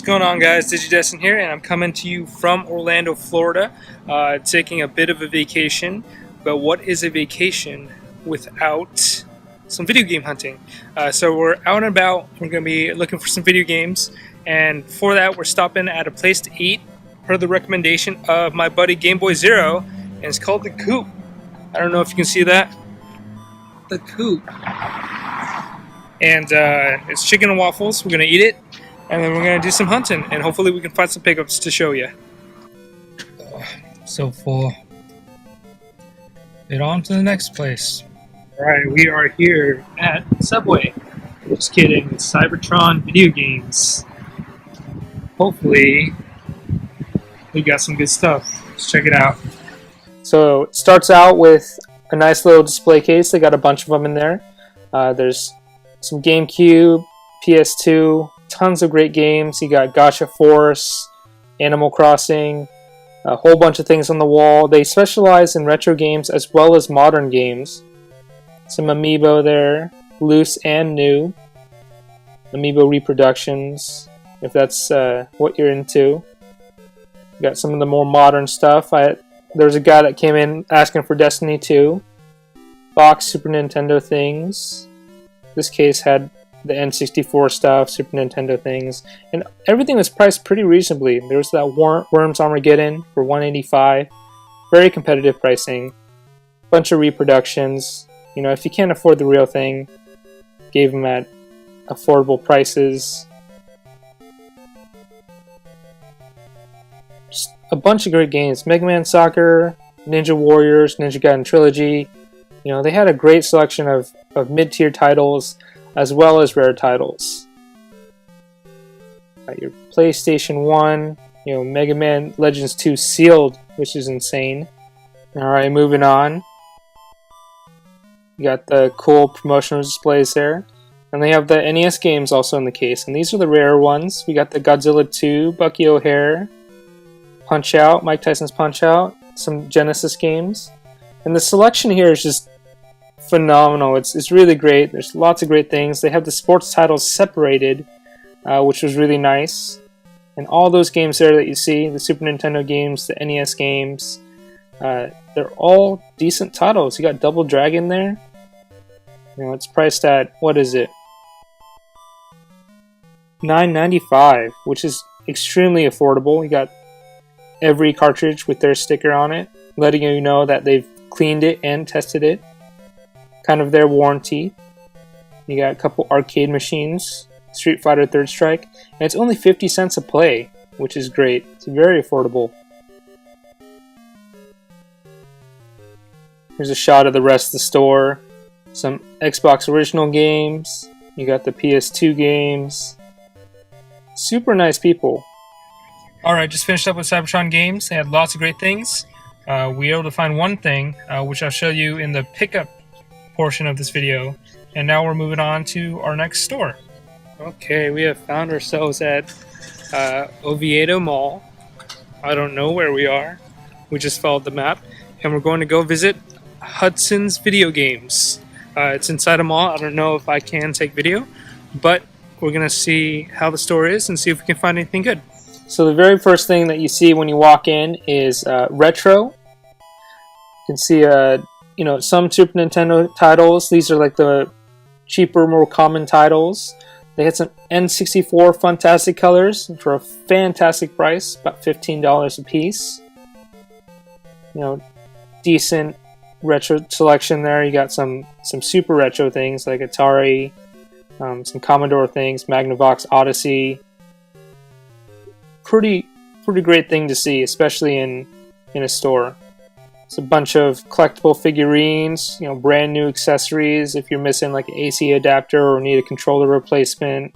What's going on, guys? Digidesdan here, and I'm coming to you from Orlando, Florida, taking a bit of a vacation. But what is a vacation without some video game hunting? So we're out and about. We're going to be looking for some video games, and for that we're stopping at a place to eat per the recommendation of my buddy GameBoy Zero, and it's called The Coop. I don't know if you can see that. The Coop. And it's chicken and waffles. We're going to eat it. And then we're going to do some hunting, and hopefully we can find some pickups to show you. So full. Get on to the next place. Alright, we are here at Subway. Just kidding, it's Cybertron Video Games. Hopefully we got some good stuff. Let's check it out. So it starts out with a nice little display case. They got a bunch of them in there. There's some GameCube, PS2, tons of great games. You got Gacha Force, Animal Crossing, a whole bunch of things on the wall. They specialize in retro games as well as modern games. Some amiibo there, loose and new. Amiibo reproductions, if that's what you're into. You got some of the more modern stuff. There's a guy that came in asking for Destiny 2. Box Super Nintendo things. This case had the N64 stuff, Super Nintendo things, and everything was priced pretty reasonably. There was that Worms Armageddon for $185, very competitive pricing. Bunch of reproductions. You know, if you can't afford the real thing, gave them at affordable prices. Just a bunch of great games. Mega Man Soccer, Ninja Warriors, Ninja Gaiden Trilogy. You know, they had a great selection of mid-tier titles as well as rare titles. Got your PlayStation 1, you know, Mega Man Legends 2 sealed, which is insane. Alright, moving on. You got the cool promotional displays there. And they have the NES games also in the case, and these are the rare ones. We got the Godzilla 2, Bucky O'Hare, Punch-Out, Mike Tyson's Punch-Out, some Genesis games. And the selection here is just phenomenal. It's really great. There's lots of great things. They have the sports titles separated, which was really nice. And all those games there that you see, the Super Nintendo games, the NES games, they're all decent titles. You got Double Dragon there. You know, it's priced at, what is it? $9.95, which is extremely affordable. You got every cartridge with their sticker on it, letting you know that they've cleaned it and tested it. Kind of their warranty. You got a couple arcade machines, Street Fighter Third Strike, and it's only 50 cents a play, which is great. It's very affordable. Here's a shot of the rest of the store. Some Xbox original games. You got the PS2 games. Super nice people. Alright, just finished up with Cybertron Games. They had lots of great things. We were able to find one thing, which I'll show you in the pickup portion of this video, and now we're moving on to our next store. Okay, we have found ourselves at Oviedo Mall. I don't know where we are. We just followed the map, and we're going to go visit Hudson's Video Games. It's inside a mall. I don't know if I can take video, but we're going to see how the store is and see if we can find anything good. So the very first thing that you see when you walk in is retro. You can see you know, some Super Nintendo titles. These are like the cheaper, more common titles. They had some N64 Fantastic Colors for a fantastic price, about $15 a piece. You know, decent retro selection there. You got some super retro things like Atari, some Commodore things, Magnavox Odyssey. Pretty great thing to see, especially in a store. It's a bunch of collectible figurines, you know, brand new accessories if you're missing like an AC adapter or need a controller replacement.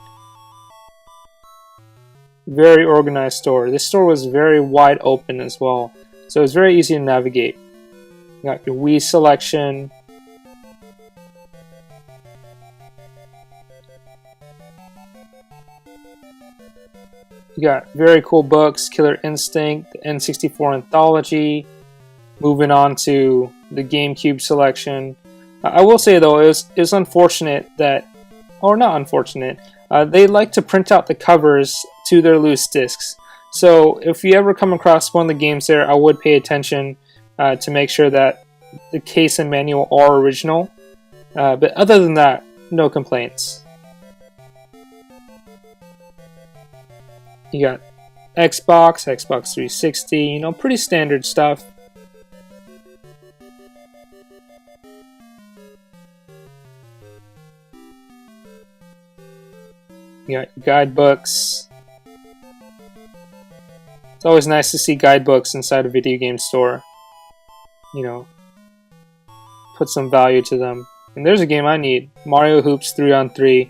Very organized store. This store was very wide open as well, so it's very easy to navigate. You got your Wii selection. You got very cool books, Killer Instinct, the N64 Anthology. Moving on to the GameCube selection. I will say though, it was unfortunate that, or not unfortunate, they like to print out the covers to their loose discs. So if you ever come across one of the games there, I would pay attention to make sure that the case and manual are original. But other than that, no complaints. You got Xbox 360, pretty standard stuff. You got guidebooks. It's always nice to see guidebooks inside a video game store. Put some value to them. And there's a game I need. Mario Hoops 3-on-3.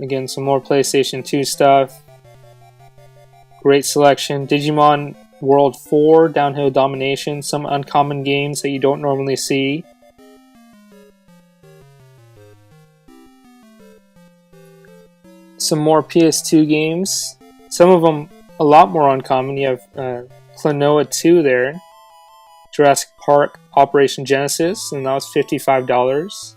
Again, some more PlayStation 2 stuff. Great selection. Digimon World 4, Downhill Domination. Some uncommon games that you don't normally see. Some more PS2 games. Some of them a lot more uncommon. You have Klonoa 2 there. Jurassic Park Operation Genesis, and that was $55.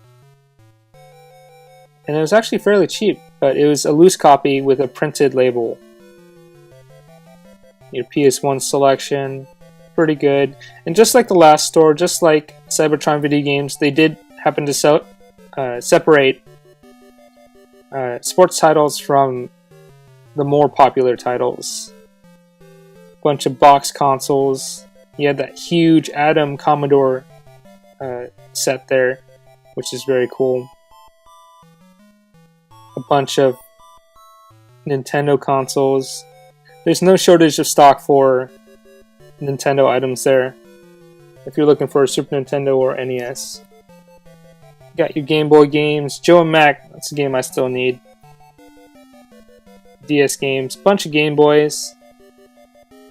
And it was actually fairly cheap, but it was a loose copy with a printed label. Your PS1 selection, pretty good. And just like the last store, just like Cybertron Video Games, they did happen to separate sports titles from the more popular titles. Bunch of box consoles. You had that huge Atom Commodore set there, which is very cool. A bunch of Nintendo consoles. There's no shortage of stock for Nintendo items there, if you're looking for a Super Nintendo or NES. You got your Game Boy games. Joe and Mac, that's a game I still need. DS games, bunch of Game Boys.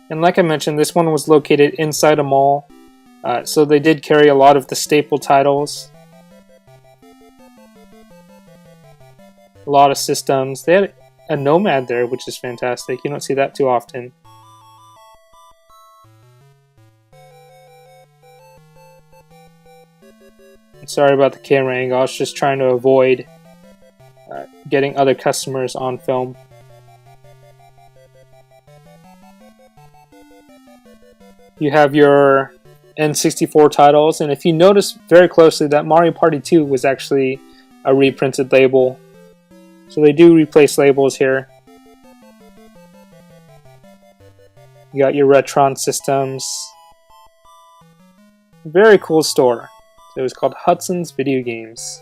And like I mentioned, this one was located inside a mall, so they did carry a lot of the staple titles. A lot of systems. They had a Nomad there, which is fantastic. You don't see that too often. I'm sorry about the camera angle. I was just trying to avoid getting other customers on film. You have your N64 titles, and if you notice very closely, that Mario Party 2 was actually a reprinted label. So they do replace labels here. You got your Retron systems. Very cool store. It was called Hudson's Video Games.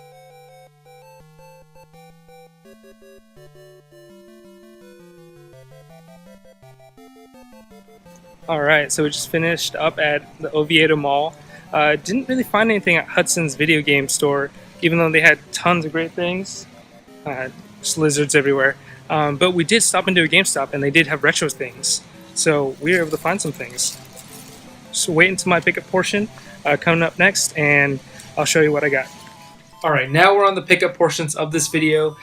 Alright, so we just finished up at the Oviedo Mall. Didn't really find anything at Hudson's Video Game store, even though they had tons of great things. Just lizards everywhere. But we did stop into a GameStop, and they did have retro things. So we were able to find some things. So wait until my pickup portion coming up next, and I'll show you what I got. Alright, now we're on the pickup portions of this video.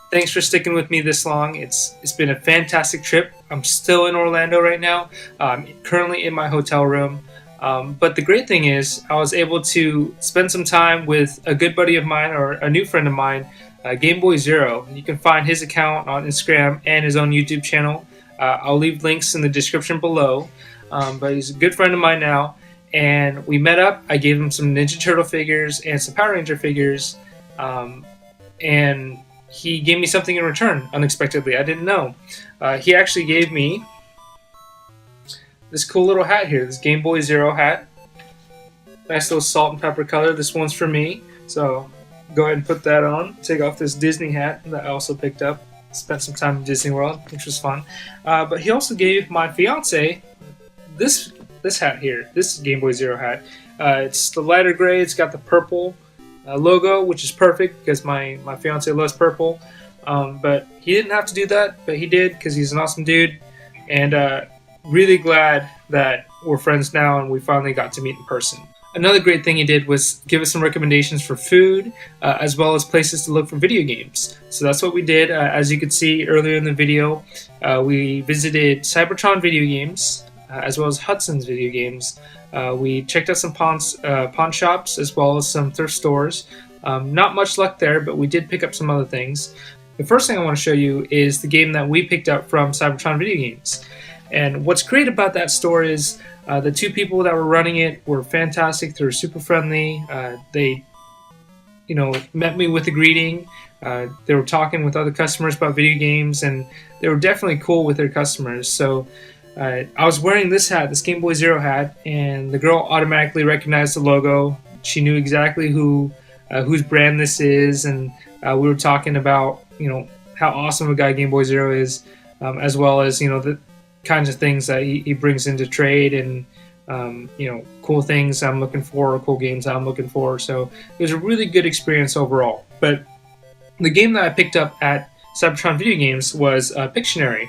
Thanks for sticking with me this long. It's been a fantastic trip. I'm still in Orlando right now. I'm currently in my hotel room. But the great thing is I was able to spend some time with a good buddy of mine, or a new friend of mine, GameBoy Zero. You can find his account on Instagram and his own YouTube channel. I'll leave links in the description below. But he's a good friend of mine now. And we met up. I gave him some Ninja Turtle figures and some Power Ranger figures. And he gave me something in return, unexpectedly. I didn't know. He actually gave me this cool little hat here, this GameBoy Zero hat. Nice little salt and pepper color. This one's for me, so go ahead and put that on. Take off this Disney hat that I also picked up. Spent some time in Disney World, which was fun. But he also gave my fiance this hat here, this GameBoy Zero hat. It's the lighter gray. It's got the purple logo, which is perfect because my fiance loves purple. But he didn't have to do that, but he did because he's an awesome dude. And really glad that we're friends now and we finally got to meet in person. Another great thing he did was give us some recommendations for food, as well as places to look for video games. So that's what we did. As you could see earlier in the video, we visited Cybertron Video Games. as well as Hudson's Video Games. We checked out some pawn shops as well as some thrift stores. Not much luck there, but we did pick up some other things. The first thing I want to show you is the game that we picked up from Cybertron Video Games. And what's great about that store is the two people that were running it were fantastic. They were super friendly. They met me with a greeting. They were talking with other customers about video games, and they were definitely cool with their customers. So I was wearing this hat, this GameBoy Zero hat, and the girl automatically recognized the logo. She knew exactly whose brand this is, and we were talking about how awesome a guy GameBoy Zero is, as well as the kinds of things that he brings into trade, and cool things I'm looking for, cool games I'm looking for. So it was a really good experience overall. But the game that I picked up at Cybertron Video Games was Pictionary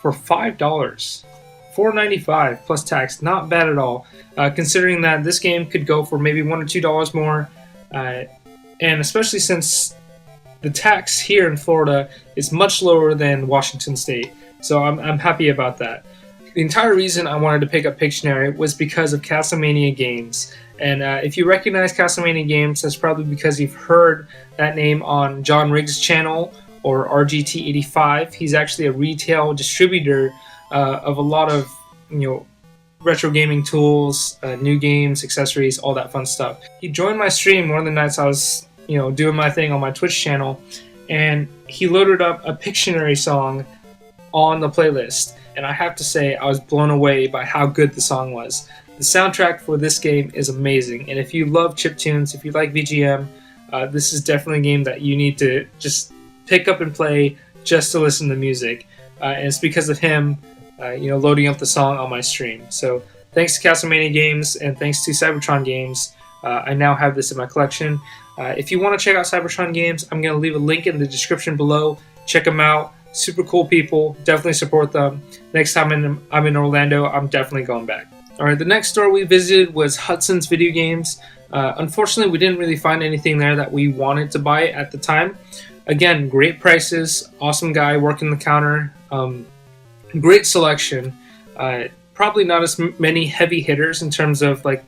for $5, $4.95 plus tax. Not bad at all, considering that this game could go for maybe $1 or $2 more, and especially since the tax here in Florida is much lower than Washington State. So I'm happy about that. The entire reason I wanted to pick up Pictionary was because of Castlemania Games. And if you recognize Castlemania Games, that's probably because you've heard that name on John Riggs' channel or RGT85. He's actually a retail distributor of a lot of retro gaming tools, new games, accessories, all that fun stuff. He joined my stream one of the nights I was doing my thing on my Twitch channel, and he loaded up a Pictionary song on the playlist, and I have to say I was blown away by how good the song was. The soundtrack for this game is amazing, and if you love chiptunes, if you like VGM, this is definitely a game that you need to just pick up and play just to listen to music. And it's because of him loading up the song on my stream. So thanks to Castlemania Games and thanks to Cybertron Games, I now have this in my collection. If you want to check out Cybertron Games, I'm going to leave a link in the description below. Check them out. Super cool people. Definitely support them. Next time I'm in Orlando, I'm definitely going back. Alright, the next store we visited was Hudson's Video Games. Unfortunately, we didn't really find anything there that we wanted to buy at the time. Again, great prices, awesome guy working the counter, great selection. Probably not as many heavy hitters in terms of like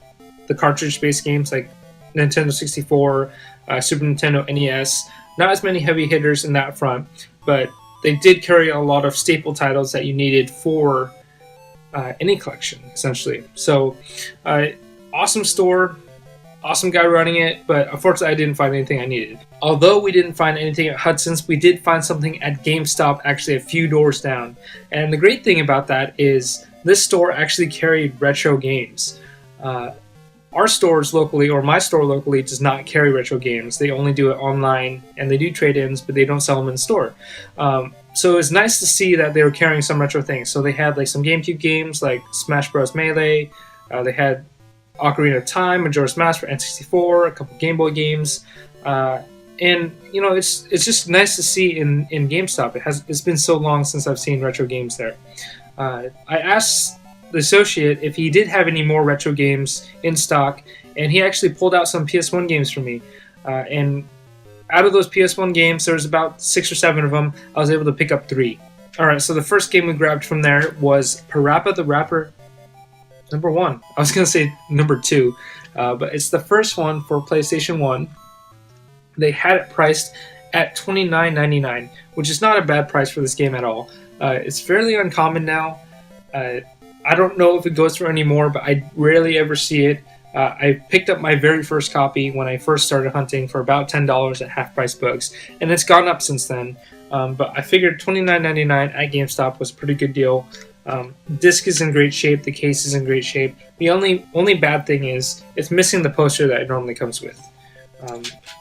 the cartridge-based games like Nintendo 64, Super Nintendo NES. Not as many heavy hitters in that front, but they did carry a lot of staple titles that you needed for any collection, essentially. So, awesome store, awesome guy running it, but unfortunately I didn't find anything I needed. Although we didn't find anything at Hudson's, we did find something at GameStop, actually a few doors down. And the great thing about that is this store actually carried retro games. Our stores locally, or my store locally, does not carry retro games. They only do it online, and they do trade-ins, but they don't sell them in store. So it's nice to see that they were carrying some retro things. So they had like some GameCube games like Smash Bros. Melee. They had Ocarina of Time, Majora's Mask for N64, a couple Game Boy games. And it's just nice to see in GameStop. It's been so long since I've seen retro games there. I asked the associate if he did have any more retro games in stock, and he actually pulled out some PS1 games for me. And out of those PS1 games, there was about 6 or 7 of them. I was able to pick up 3. Alright, so the first game we grabbed from there was Parappa the Rapper number 1. I was going to say number 2, but it's the first one for PlayStation 1. They had it priced at $29.99, which is not a bad price for this game at all. It's fairly uncommon now. I don't know if it goes for anymore, but I rarely ever see it. I picked up my very first copy when I first started hunting for about $10 at Half Price Books, and it's gone up since then. But I figured $29.99 at GameStop was a pretty good deal. Disc is in great shape, the case is in great shape. The only bad thing is it's missing the poster that it normally comes with.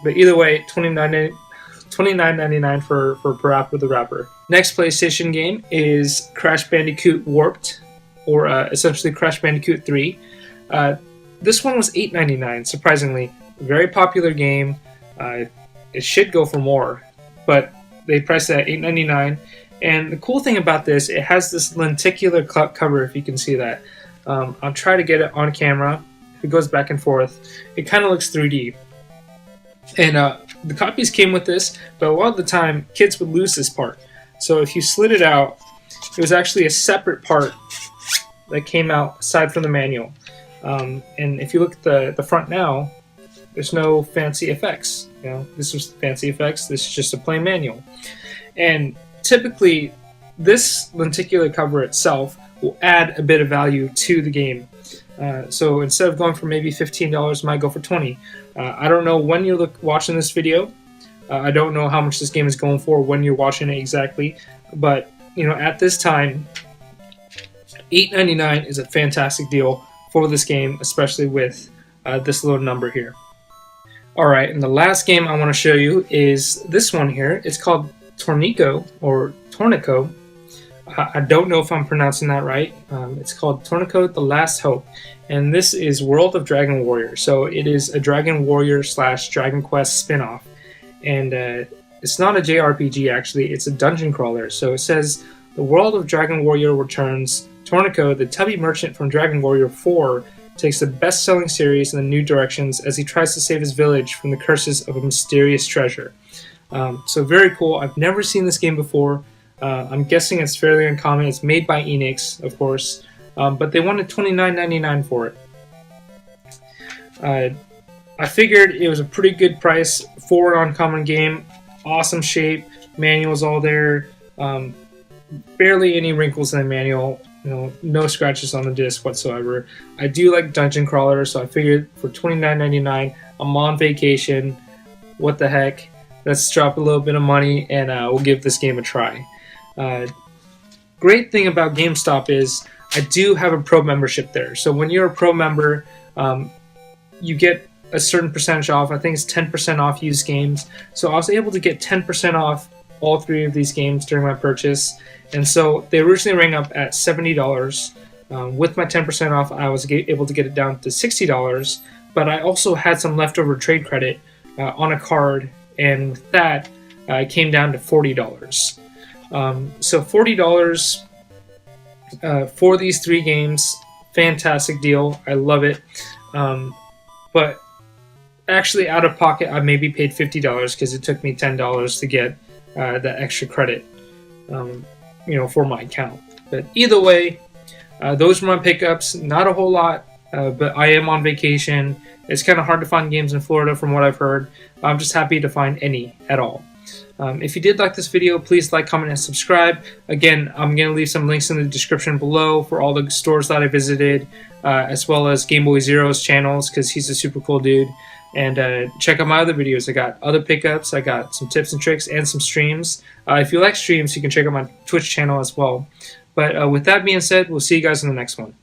But either way, $29.99 for Parappa the Rapper. Next PlayStation game is Crash Bandicoot Warped, or essentially Crash Bandicoot 3. This one was $8.99, surprisingly. Very popular game. It should go for more, but they priced it at $8.99. And the cool thing about this, it has this lenticular cover, if you can see that. I'll try to get it on camera. It goes back and forth. It kind of looks 3D. And the copies came with this, but a lot of the time, kids would lose this part. So if you slid it out, it was actually a separate part that came out aside from the manual. And if you look at the front now, there's no fancy effects. You know, this was fancy effects. This is just a plain manual. And typically, this lenticular cover itself will add a bit of value to the game. So instead of going for maybe $15, it might go for $20. I don't know when you're watching this video. I don't know how much this game is going for when you're watching it exactly. But you know, at this time, $8.99 is a fantastic deal for this game, especially with this little number here. Alright, and the last game I want to show you is this one here. It's called Tornico, or Tornico. I don't know if I'm pronouncing that right. It's called Tornico The Last Hope, and this is World of Dragon Warrior. So it is a Dragon Warrior / Dragon Quest spin-off, and it's not a JRPG actually, it's a dungeon crawler. So it says, the World of Dragon Warrior returns. Tornico, the tubby merchant from Dragon Warrior 4, takes the best-selling series in the new directions as he tries to save his village from the curses of a mysterious treasure. So very cool. I've never seen this game before. I'm guessing it's fairly uncommon. It's made by Enix, of course, but they wanted $29.99 for it. I figured it was a pretty good price for an uncommon game. Awesome shape, manual's all there, barely any wrinkles in the manual. You know, no scratches on the disc whatsoever. I do like dungeon crawlers, so I figured for $29.99, I'm on vacation. What the heck? Let's drop a little bit of money and we'll give this game a try. Great thing about GameStop is I do have a pro membership there. So when you're a pro member, you get a certain percentage off. I think it's 10% off used games. So I was able to get 10% off all 3 of these games during my purchase. And so they originally rang up at $70. With my 10% off, I was able to get it down to $60. But I also had some leftover trade credit on a card, and with that, it came down to $40. So $40 for these 3 games, fantastic deal. I love it. But actually, out of pocket, I maybe paid $50 because it took me $10 to get that extra credit, you know, for my account. But either way, those were my pickups. Not a whole lot, but I am on vacation. It's kind of hard to find games in Florida from what I've heard. I'm just happy to find any at all. If you did like this video, please like, comment, and subscribe. Again, I'm going to leave some links in the description below for all the stores that I visited, as well as GameBoy Zero's channels, because he's a super cool dude. And check out my other videos. I got other pickups, I got some tips and tricks, and some streams. If you like streams, you can check out my Twitch channel as well. But with that being said, we'll see you guys in the next one.